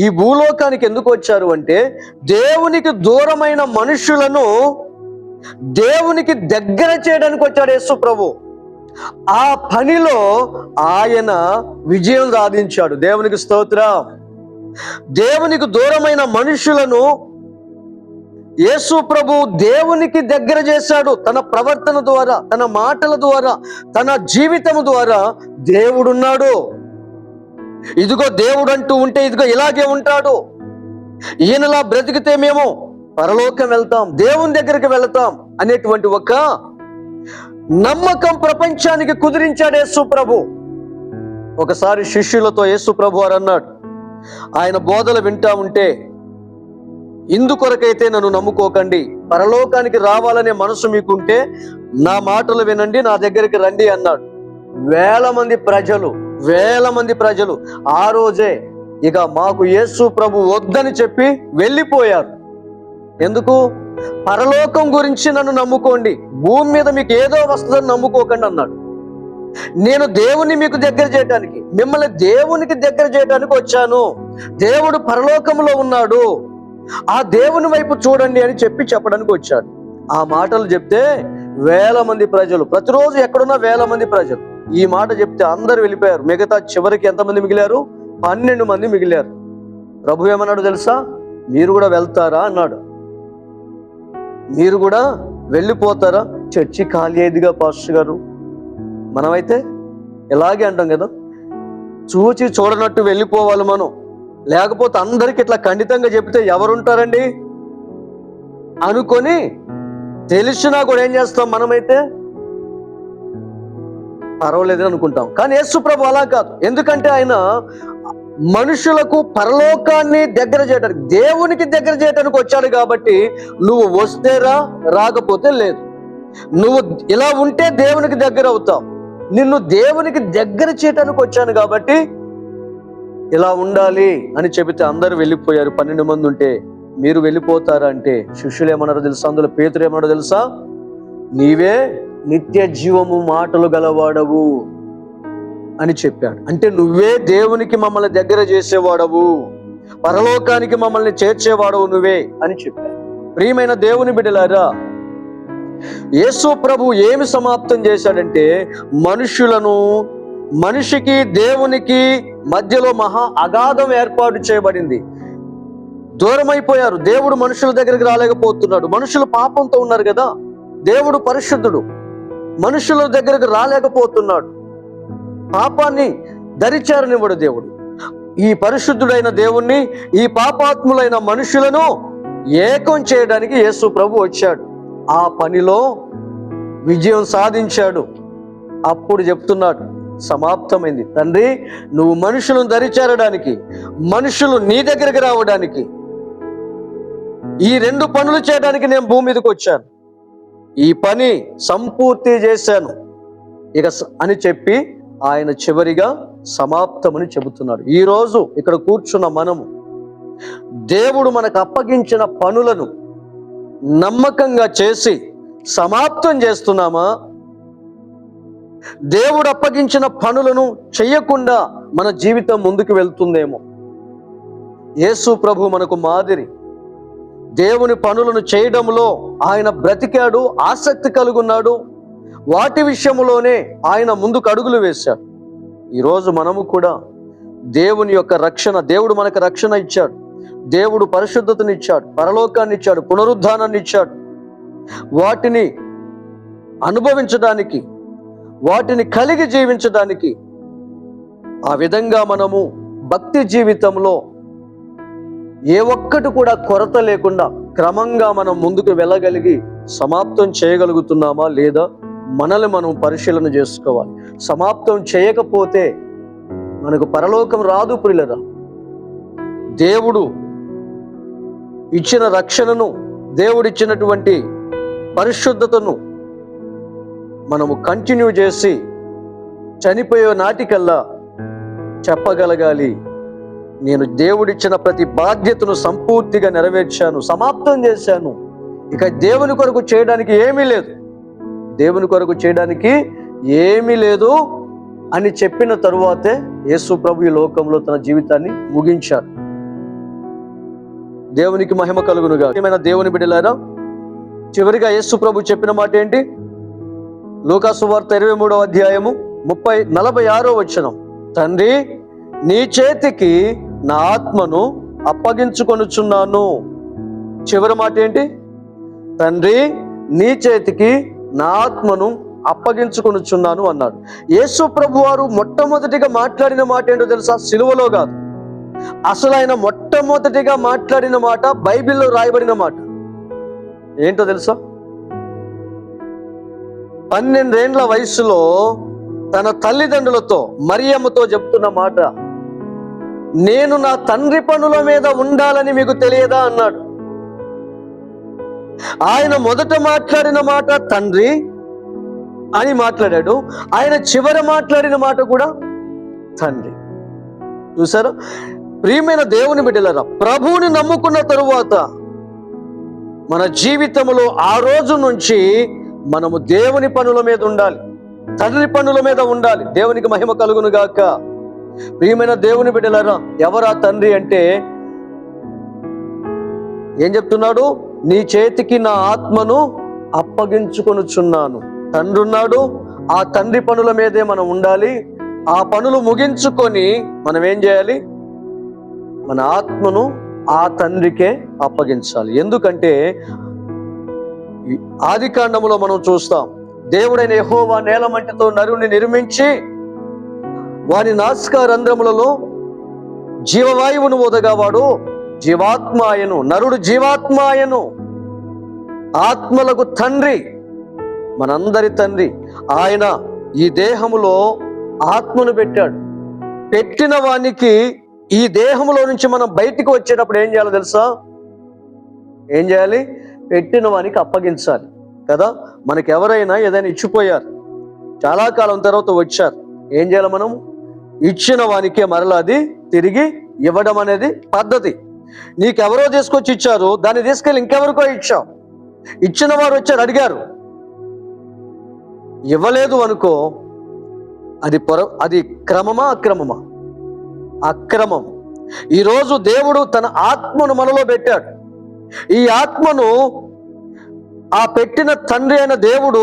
ఈ భూలోకానికి ఎందుకు వచ్చారు అంటే, దేవునికి దూరమైన మనుషులను దేవునికి దగ్గర చేయడానికి వచ్చాడు యేసు ప్రభు. ఆ పనిలో ఆయన విజయం సాధించాడు. దేవునికి స్తోత్రం. దేవునికి దూరమైన మనుషులను యేసు ప్రభు దేవునికి దగ్గర చేశాడు. తన ప్రవర్తన ద్వారా, తన మాటల ద్వారా, తన జీవితం ద్వారా దేవుడున్నాడు. ఇదిగో దేవుడు అంటూ ఉంటే ఇదిగో ఇలాగే ఉంటాడు. ఈయనలా బ్రతికితే మేము పరలోకం వెళ్తాం, దేవుని దగ్గరికి వెళ్తాం అనేటువంటి ఒక నమ్మకం ప్రపంచానికి కుదిరించాడు యేసు ప్రభు. ఒకసారి శిష్యులతో యేసు ప్రభు వారు అన్నాడు, ఆయన బోధలు వింటా ఉంటే, ఇందుకొరకైతే నన్ను నమ్ముకోకండి, పరలోకానికి రావాలనే మనసు మీకుంటే నా మాటలు వినండి, నా దగ్గరికి రండి అన్నాడు. వేల మంది ప్రజలు ఆ రోజే ఇక మాకు యేసు ప్రభు వద్దని చెప్పి వెళ్ళిపోయారు. ఎందుకు? పరలోకం గురించి నన్ను నమ్ముకోండి, భూమి మీద మీకు ఏదో వస్తుందని నమ్ముకోకండి అన్నాడు. నేను దేవుని మీకు దగ్గర చేయడానికి, మిమ్మల్ని దేవునికి దగ్గర చేయడానికి వచ్చాను. దేవుడు పరలోకంలో ఉన్నాడు, ఆ దేవుని వైపు చూడండి అని చెప్పడానికి వచ్చాడు. ఆ మాటలు చెప్తే వేల మంది ప్రజలు, ప్రతిరోజు ఎక్కడున్నా వేల మంది ప్రజలు ఈ మాట చెప్తే అందరు వెళ్ళిపోయారు. మిగతా చివరికి ఎంతమంది మిగిలారు? 12 మంది మిగిలారు. ప్రభు ఏమన్నాడు తెలుసా? మీరు కూడా వెళ్తారా అన్నాడు. మీరు కూడా వెళ్ళిపోతారా? చర్చి ఖాళీ అయ్యేదిగా పాస్టర్ గారు. మనమైతే ఇలాగే అంటాం కదా, చూచి చూడనట్టు వెళ్ళిపోవాలి మనం. లేకపోతే అందరికి ఇట్లా ఖండితంగా చెప్తే ఎవరుంటారండి అనుకొని తెలిసినా కూడా ఏం చేస్తాం? మనమైతే పర్వాలేదని అనుకుంటాం. కానీ యేసు ప్రభు అలా కాదు. ఎందుకంటే ఆయన మనుషులకు పరలోకాన్ని దగ్గర చేయడానికి, దేవునికి దగ్గర చేయడానికి వచ్చాడు. కాబట్టి నువ్వు వస్తే రాకపోతే లేదు. నువ్వు ఇలా ఉంటే దేవునికి దగ్గర అవుతావు. నిన్ను దేవునికి దగ్గర చేయడానికి వచ్చాను కాబట్టి ఇలా ఉండాలి అని చెబితే అందరూ వెళ్ళిపోయారు. 12 మంది ఉంటే మీరు వెళ్ళిపోతారా అంటే శిష్యులు ఏమన్నారో తెలుసా? అందులో పేతురు ఏమన్నారో తెలుసా? నీవే నిత్య జీవము మాటలు గలవాడవు అని చెప్పాడు. అంటే నువ్వే దేవునికి మమ్మల్ని దగ్గర చేసేవాడవు, పరలోకానికి మమ్మల్ని చేర్చేవాడవు నువ్వే అని చెప్పాడు. ప్రియమైన దేవుని బిడ్డలారా, యేసు ప్రభు ఏమి సమాప్తం చేశాడంటే, మనిషికి దేవునికి మధ్యలో మహా అగాధం ఏర్పాటు చేయబడింది. దూరమైపోయారు. దేవుడు మనుషుల దగ్గరికి రాలేకపోతున్నాడు. మనుషులు పాపంతో ఉన్నారు కదా. దేవుడు పరిశుద్ధుడు, మనుషుల దగ్గరకు రాలేకపోతున్నాడు. పాపాన్ని దరిచేరనివ్వడు దేవుడు. ఈ పరిశుద్ధుడైన దేవుణ్ణి, ఈ పాపాత్ములైన మనుషులను ఏకం చేయడానికి యేసు ప్రభు వచ్చాడు. ఆ పనిలో విజయం సాధించాడు. అప్పుడు చెప్తున్నాడు, సమాప్తమైంది. తండ్రి, నువ్వు మనుషులను దరిచేరడానికి, మనుషులు నీ దగ్గరికి రావడానికి, ఈ 2 పనులు చేయడానికి నేను భూమి మీదకి వచ్చాను. ఈ పని సంపూర్తి చేశాను ఇక అని చెప్పి ఆయన చివరిగా సమాప్తమని చెబుతున్నాడు. ఈరోజు ఇక్కడ కూర్చున్న మనము దేవుడు మనకు అప్పగించిన పనులను నమ్మకంగా చేసి సమాప్తం చేస్తున్నామా? దేవుడు అప్పగించిన పనులను చేయకుండా మన జీవితం ముందుకు వెళ్తుందేమో. యేసు ప్రభు మనకు మాదిరి. దేవుని పనులను చేయడంలో ఆయన బ్రతికాడు, ఆసక్తి కలుగున్నాడు. వాటి విషయంలోనే ఆయన ముందుకు అడుగులు వేశాడు. ఈరోజు మనము కూడా దేవుని యొక్క రక్షణ, దేవుడు మనకు రక్షణ ఇచ్చాడు, దేవుడు పరిశుద్ధతని ఇచ్చాడు, పరలోకాన్ని ఇచ్చాడు, పునరుద్ధానాన్ని ఇచ్చాడు. వాటిని అనుభవించడానికి, వాటిని కలిగి జీవించడానికి, ఆ విధంగా మనము భక్తి జీవితంలో ఏ ఒక్కటి కూడా కొరత లేకుండా క్రమంగా మనం ముందుకు వెళ్ళగలిగి సమాప్తం చేయగలుగుతున్నామా లేదా మనల్ని మనం పరిశీలన చేసుకోవాలి. సమాప్తం చేయకపోతే మనకు పరలోకం రాదు ప్రియులరా. దేవుడు ఇచ్చిన రక్షణను, దేవుడిచ్చినటువంటి పరిశుద్ధతను మనము కంటిన్యూ చేసి చనిపోయే నాటికల్లా చెప్పగలగాలి, నేను దేవుడిచ్చిన ప్రతి బాధ్యతను సంపూర్తిగా నెరవేర్చాను, సమాప్తం చేశాను, ఇక దేవుని కొరకు చేయడానికి ఏమీ లేదు, దేవుని కొరకు చేయడానికి ఏమీ లేదు అని చెప్పిన తరువాతే యేసు ప్రభు ఈ లోకంలో తన జీవితాన్ని ముగించాడు. దేవునికి మహిమ కలుగునుగా. ఏమైనా దేవుని బిడ్డలారా, చివరిగా యేసు ప్రభు చెప్పిన మాట ఏంటి? లూకా సువార్త 23వ అధ్యాయము 46వ వచనం, తండ్రి నీ చేతికి నా ఆత్మను అప్పగించుకొనుచున్నాను. చివరి మాట ఏంటి? తండ్రి నీ చేతికి నా ఆత్మను అప్పగించుకొనుచున్నాను అన్నాడు. యేసు ప్రభు వారు మొట్టమొదటిగా మాట్లాడిన మాట ఏంటో తెలుసా? సిలువలో కాదు. అసలు ఆయన మొట్టమొదటిగా మాట్లాడిన మాట బైబిల్లో రాయబడిన మాట ఏంటో తెలుసా? 12 ఏండ్ల వయసులో తన తల్లిదండ్రులతో మరియమ్మతో చెప్తున్న మాట, నేను నా తండ్రి పనుల మీద ఉండాలని మీకు తెలియదా అన్నాడు. ఆయన మొదట మాట్లాడిన మాట తండ్రి అని మాట్లాడాడు. ఆయన చివర మాట్లాడిన మాట కూడా తండ్రి. చూసారు? ప్రియమైన దేవుని బిడ్డలారా, ప్రభువుని నమ్ముకున్న తరువాత మన జీవితంలో ఆ రోజు నుంచి మనము దేవుని పనుల మీద ఉండాలి, తండ్రి పనుల మీద ఉండాలి. దేవునికి మహిమ కలుగును గాక. ప్రియమైన దేవుని బిడ్డలారా, ఎవరా తండ్రి అంటే ఏం చెప్తున్నాడు? నీ చేతికి నా ఆత్మను అప్పగించుకొనుచున్నాను. తండ్రి ఉన్నాడు, ఆ తండ్రి పనుల మీదే మనం ఉండాలి. ఆ పనులు ముగించుకొని మనం ఏం చేయాలి? మన ఆత్మను ఆ తండ్రికే అప్పగించాలి. ఎందుకంటే ఆది కాండములో మనం చూస్తాం, దేవుడైన యెహోవా నేలమంటితో నరుని నిర్మించి వాని నాసికా రంధ్రములలో జీవవాయువును వదగా వాడు జీవాత్మాయను. నరుడు జీవాత్మాయను, ఆత్మలకు తండ్రి, మనందరి తండ్రి. ఆయన ఈ దేహములో ఆత్మను పెట్టాడు. పెట్టిన వానికి ఈ దేహంలో నుంచి మనం బయటికి వచ్చేటప్పుడు ఏం చేయాలో తెలుసా? ఏం చేయాలి? పెట్టిన వానికి అప్పగించాలి కదా. మనకి ఎవరైనా ఏదైనా ఇచ్చిపోయారు, చాలా కాలం తర్వాత వచ్చారు, ఏం చేయాలి? మనం ఇచ్చిన వానికే మరలా అది తిరిగి ఇవ్వడం అనేది పద్ధతి. నీకెవరో తీసుకొచ్చి ఇచ్చారు, దాన్ని తీసుకెళ్ళి ఇంకెవరికో ఇచ్చావు. ఇచ్చిన వారు వచ్చారు, అడిగారు, ఇవ్వలేదు అనుకో, అది క్రమమా అక్రమమా? అక్రమం. ఈరోజు దేవుడు తన ఆత్మను మనలో పెట్టాడు. ఈ ఆత్మను ఆ పెట్టిన తండ్రి అయిన దేవుడు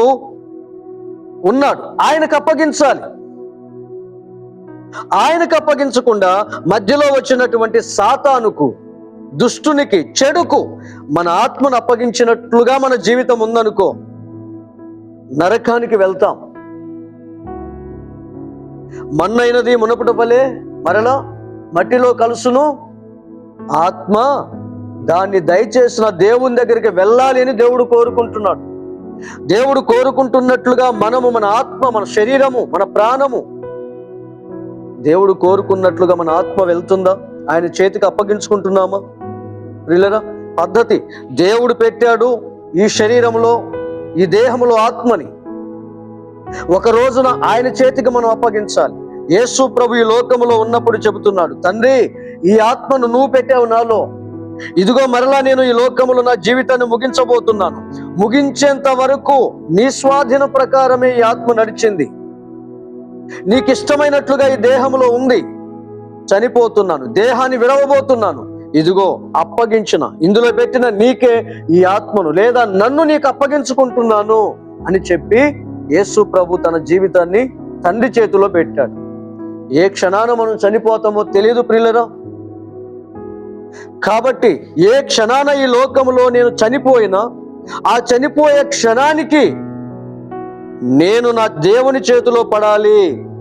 ఉన్నాడు, ఆయనకు అప్పగించాలి. ఆయనకు అప్పగించకుండా మధ్యలో వచ్చినటువంటి సాతానుకు, దుష్టునికి, చెడుకు మన ఆత్మను అప్పగించినట్లుగా మన జీవితం ఉందనుకో, నరకానికి వెళ్తాం. మన్నైనది మునపటి వలె మరలా మట్టిలో కలుసును, ఆత్మ దాన్ని దయచేసిన దేవుని దగ్గరికి వెళ్ళాలి అని దేవుడు కోరుకుంటున్నాడు. దేవుడు కోరుకుంటున్నట్లుగా మనము, మన ఆత్మ, మన శరీరము, మన ప్రాణము దేవుడు కోరుకున్నట్లుగా మన ఆత్మ వెళ్తుందా? ఆయన చేతికి అప్పగించుకుంటున్నామా? ప్రియులారా, పద్ధతి. దేవుడు పెట్టాడు ఈ శరీరంలో, ఈ దేహంలో ఆత్మని. ఒక రోజున ఆయన చేతికి మనం అప్పగించాలి. యేసు ప్రభు ఈ లోకములో ఉన్నప్పుడు చెబుతున్నాడు, తండ్రి ఈ ఆత్మను నువ్వు పెట్టావు నాలో, ఇదిగో మరలా నేను ఈ లోకములో నా జీవితాన్ని ముగించబోతున్నాను. ముగించేంత వరకు నీ స్వాధీన ప్రకారమే ఈ ఆత్మ నడిచింది. నీకు ఇష్టమైనట్లుగా ఈ దేహంలో ఉంది. చనిపోతున్నాను, దేహాన్ని విడవబోతున్నాను, ఇదిగో అప్పగించిన, ఇందులో పెట్టిన నీకే ఈ ఆత్మను లేదా నన్ను నీకు అప్పగించుకుంటున్నాను అని చెప్పి యేసు ప్రభు తన జీవితాన్ని తండ్రి చేతిలో పెట్టాడు. ఏ క్షణాన మనం చనిపోతామో తెలియదు ప్రియులరా. కాబట్టి ఏ క్షణాన ఈ లోకములో నేను చనిపోయినా, ఆ చనిపోయే క్షణానికి నేను నా దేవుని చేతిలో పడాలి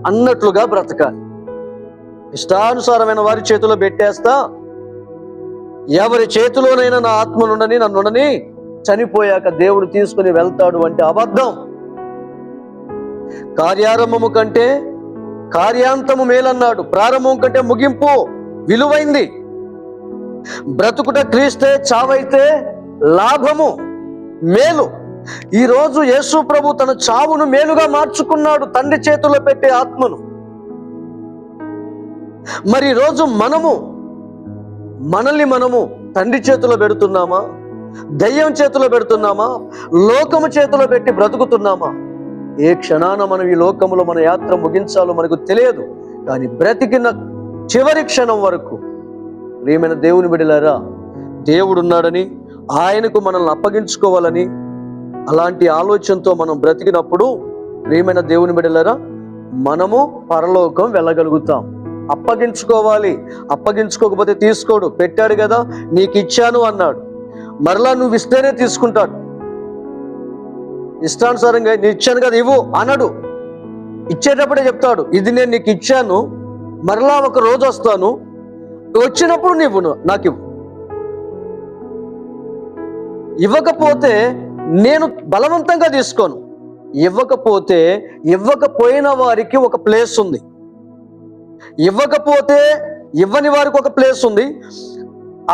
అన్నట్లుగా బ్రతకాలి. ఇష్టానుసారమైన వారి చేతిలో పెట్టేస్తా, ఎవరి చేతిలోనైనా నా ఆత్మనుండని, నన్నుండని, చనిపోయాక దేవుడు తీసుకుని వెళ్తాడు అంటే అబద్ధం. కార్యారంభము కంటే కార్యాంతము మేలన్నాడు. ప్రారంభం కంటే ముగింపు విలువైంది. బ్రతుకుట క్రీస్తే, చావైతే లాభము, మేలు. ఈరోజు యేసు ప్రభు తన చావును మేలుగా మార్చుకున్నాడు, తండ్రి చేతిలో పెట్టే ఆత్మను. మరి ఈరోజు మనల్ని మనము తండ్రి చేతిలో పెడుతున్నామా, దయ్యం చేతిలో పెడుతున్నామా, లోకము చేతిలో పెట్టి బ్రతుకుతున్నామా? ఏ క్షణాన మనం ఈ లోకములో మన యాత్ర ముగించాలో మనకు తెలియదు. కానీ బ్రతికిన చివరి క్షణం వరకు ప్రియమైన దేవుని బిడ్డలారా, దేవుడున్నాడని, ఆయనకు మనల్ని అప్పగించుకోవాలని, అలాంటి ఆలోచనతో మనం బ్రతికినప్పుడు ప్రియమైన దేవుని బిడ్డలారా, మనము పరలోకం వెళ్ళగలుగుతాం. అప్పగించుకోవాలి. అప్పగించుకోకపోతే తీసుకోడు. పెట్టాడు కదా, నీకు ఇచ్చాను అన్నాడు. మరలా నువ్వు ఇస్తేనే తీసుకుంటాడు. ఇష్టానుసారంగా నేను ఇచ్చాను కదా ఇవ్వు అనడు. ఇచ్చేటప్పుడే చెప్తాడు, ఇది నేను నీకు ఇచ్చాను, మరలా ఒక రోజు వస్తాను, వచ్చినప్పుడు నీవు నాకు ఇవ్వు. ఇవ్వకపోతే నేను బలవంతంగా తీసుకోను. ఇవ్వకపోయిన వారికి ఒక ప్లేస్ ఉంది. ఇవ్వని వారికి ఒక ప్లేస్ ఉంది.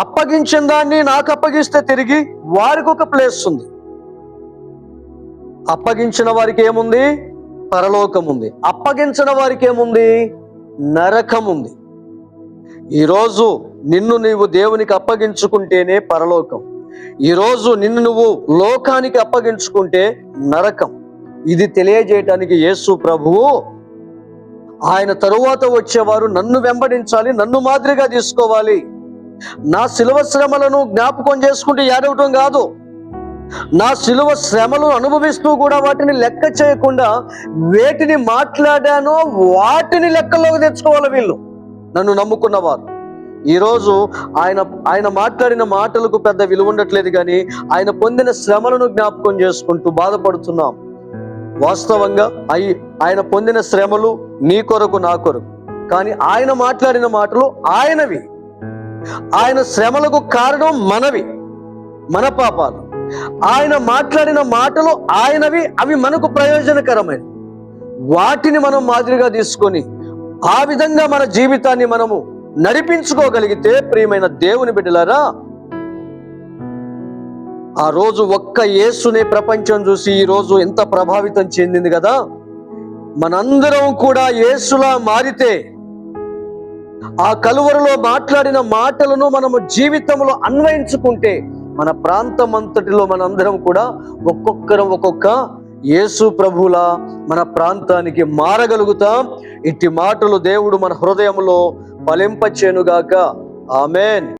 అప్పగించిన దాన్ని నాకు అప్పగిస్తే తిరిగి వారికి ఒక ప్లేస్ ఉంది. అప్పగించిన వారికి ఏముంది? పరలోకం ఉంది. అప్పగించిన వారికి ఏముంది? నరకం ఉంది. ఈరోజు నిన్ను నీవు దేవునికి అప్పగించుకుంటేనే పరలోకం. ఈరోజు నిన్ను నువ్వు లోకానికి అప్పగించుకుంటే నరకం. ఇది తెలియజేయటానికి యేసు ప్రభువు ఆయన తరువాత వచ్చేవారు నన్ను వెంబడించాలి, నన్ను మాదిరిగా తీసుకోవాలి, నా శిలువ శ్రమలను జ్ఞాపకం చేసుకుంటూ ఏడవటం కాదు, నా శిలువ శ్రమలు అనుభవిస్తూ కూడా వాటిని లెక్క చేయకుండా వేటిని మాట్లాడానో వాటిని లెక్కలోకి తెచ్చుకోవాలి వీళ్ళు, నన్ను నమ్ముకున్నవారు. ఈరోజు ఆయన మాట్లాడిన మాటలకు పెద్ద విలువ ఉండట్లేదు, కానీ ఆయన పొందిన శ్రమలను జ్ఞాపకం చేసుకుంటూ బాధపడుతున్నాం. వాస్తవంగా ఆయన పొందిన శ్రమలు నీ కొరకు, నా కొరకు. కానీ ఆయన మాట్లాడిన మాటలు ఆయనవి. ఆయన శ్రమలకు కారణం మనవి, మన పాపాలు. ఆయన మాట్లాడిన మాటలు ఆయనవి, అవి మనకు ప్రయోజనకరమైనవి. వాటిని మనం మాదిరిగా తీసుకొని ఆ విధంగా మన జీవితాన్ని మనము నడిపించుకోగలిగితే ప్రియమైన దేవుని బిడ్డలారా, ఆ రోజు ఒక్క యేసునే ప్రపంచం చూసి ఈ రోజు ఎంత ప్రభావితం చెందింది కదా. మనందరం కూడా యేసులా మారితే, ఆ కలువరిలో మాట్లాడిన మాటలను మనము జీవితంలో అన్వయించుకుంటే, మన ప్రాంతం అంతటిలో మనందరం కూడా ఒక్కొక్కరం ఒక్కొక్క యేసు ప్రభువులా మన ప్రాంతానికి మారగలుగుతాం. ఇట్టి మాటలు దేవుడు మన హృదయంలో ఫలింపచేయునుగాక. ఆమేన్.